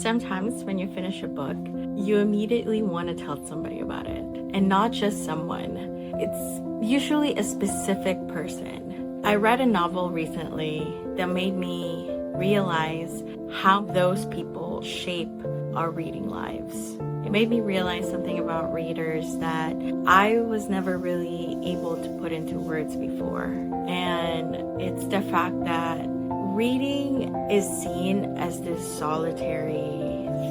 Sometimes when you finish a book, you immediately want to tell somebody about it. And not just someone. It's usually a specific person. I read a novel recently that made me realize how those people shape our reading lives. It made me realize something about readers that I was never really able to put into words before. And it's the fact that reading is seen as this solitary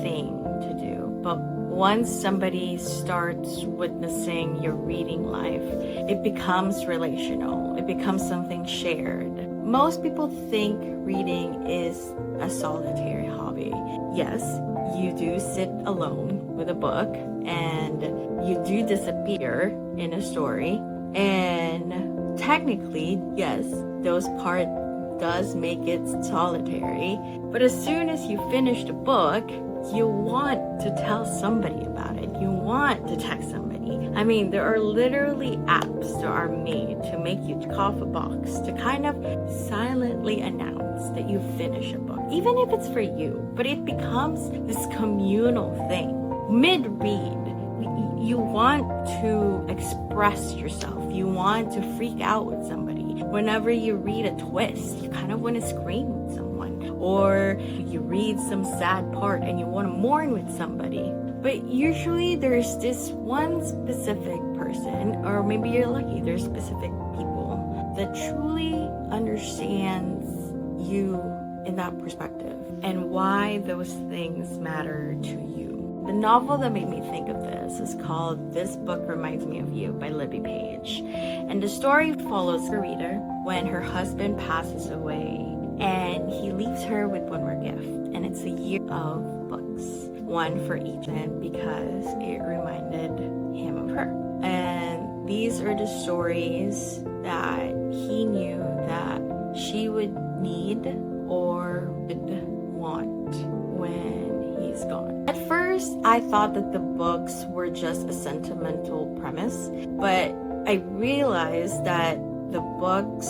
thing to do. But once somebody starts witnessing your reading life, it becomes relational. It becomes something shared. Most people think reading is a solitary hobby. Yes, you do sit alone with a book and you do disappear in a story. And technically, yes, those parts does make it solitary. But as soon as you finish the book, you want to tell somebody about it. You want to text somebody. I mean, there are literally apps that are made to make you cough a box to kind of silently announce that you finish a book, even if it's for you. But it becomes this communal thing. Mid-read, you want to express yourself. You want to freak out with somebody. Whenever you read a twist, you kind of want to scream with someone. Or you read some sad part and you want to mourn with somebody. But usually there's this one specific person, or maybe you're lucky, there's specific people that truly understands you in that perspective and why those things matter to you. The novel that made me think of this is called This Book Reminds Me of You by Libby Page. And the story follows the reader when her husband passes away and he leaves her with one more gift. And it's a year of books, one for each, and because it reminded him of her. And these are the stories that he knew that she would need or would want when he's gone. At first, I thought that the books were just a sentimental premise, but I realized that the books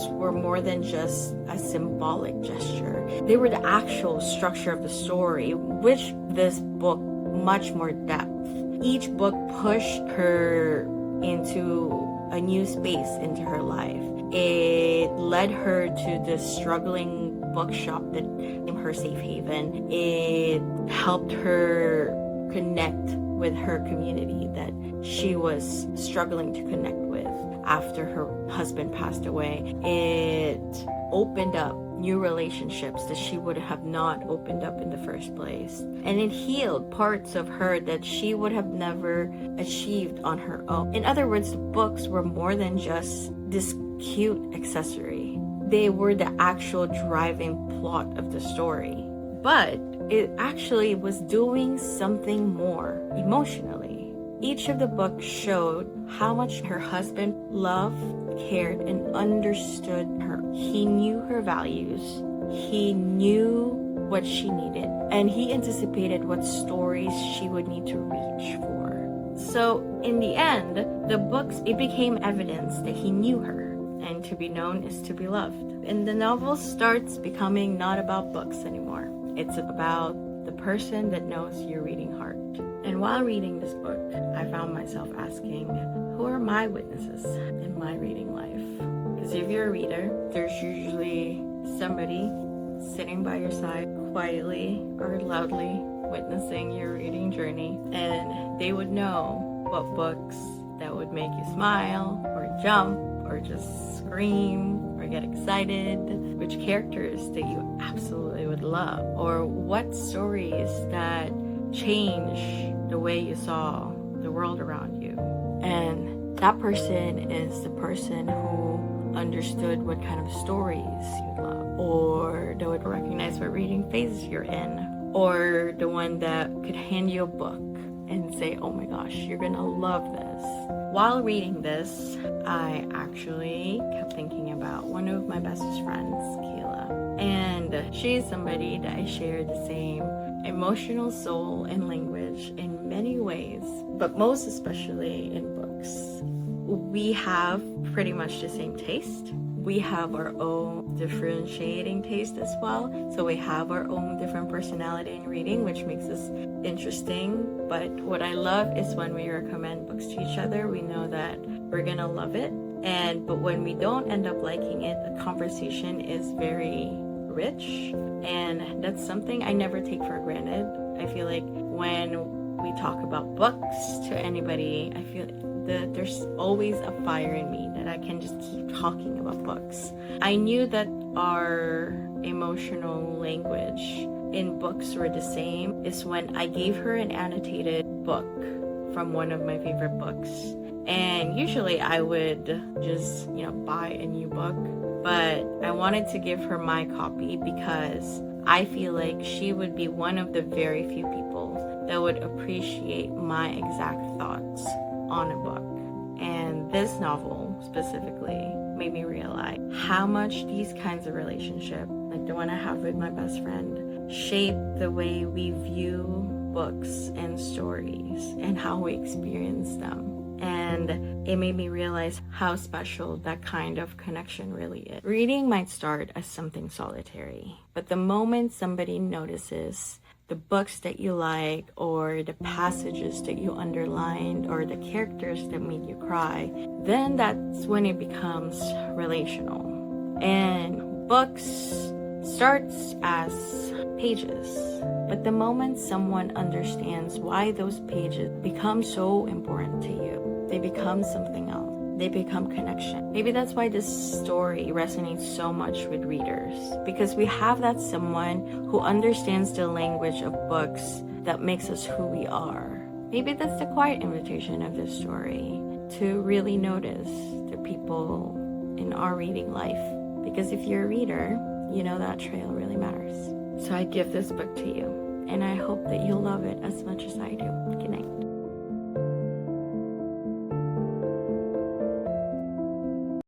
were more than just a symbolic gesture. They were the actual structure of the story, which this book much more depth. Each book pushed her into a new space into her life. It led her to this struggling bookshop that became her safe haven. It helped her connect with her community that she was struggling to connect with after her husband passed away. It opened up new relationships that she would have not opened up in the first place. And it healed parts of her that she would have never achieved on her own. In other words, the books were more than just this cute accessory. They were the actual driving plot of the story. But it actually was doing something more emotionally. Each of the books showed how much her husband loved, cared, and understood her. He knew her values. He knew what she needed. And he anticipated what stories she would need to reach for. So in the end, the books, it became evidence that he knew her. And to be known is to be loved. And the novel starts becoming not about books anymore. It's about the person that knows your reading heart. And while reading this book, I found myself asking, who are my witnesses in my reading life? Because if you're a reader, there's usually somebody sitting by your side quietly or loudly witnessing your reading journey. And they would know what books that would make you smile or jump or just scream or get excited, which characters that you absolutely would love, or what stories that change the way you saw the world around you. And that person is the person who understood what kind of stories you love, or that would recognize what reading phase you're in, or the one that could hand you a book and say, oh my gosh, you're gonna love this. While reading this, I actually kept thinking about one of my bestest friends, Kayla. And she's somebody that I share the same emotional soul and language in many ways, but most especially in books. We have pretty much the same taste, we have our own differentiating taste as well. So we have our own different personality in reading, which makes us interesting. But what I love is when we recommend books to each other, we know that we're gonna love it. But when we don't end up liking it, the conversation is very rich, and that's something I never take for granted. I feel like when we talk about books to anybody, I feel that there's always a fire in me that I can just keep talking about books. I knew that our emotional language in books were the same is when I gave her an annotated book from one of my favorite books. And usually I would just, buy a new book, but I wanted to give her my copy because I feel like she would be one of the very few people that would appreciate my exact thoughts on a book. And this novel specifically made me realize how much these kinds of relationships, like the one I have with my best friend, shape the way we view books and stories and how we experience them. And it made me realize how special that kind of connection really is. Reading might start as something solitary, but the moment somebody notices the books that you like, or the passages that you underlined, or the characters that made you cry, then that's when it becomes relational. And books starts as pages, but the moment someone understands why those pages become so important to you, they become something else. They become connection. Maybe that's why this story resonates so much with readers, because we have that someone who understands the language of books that makes us who we are. Maybe that's the quiet invitation of this story, to really notice the people in our reading life. Because if you're a reader, you know that trail really matters. So I give this book to you, and I hope that you'll love it as much as I do. Good night.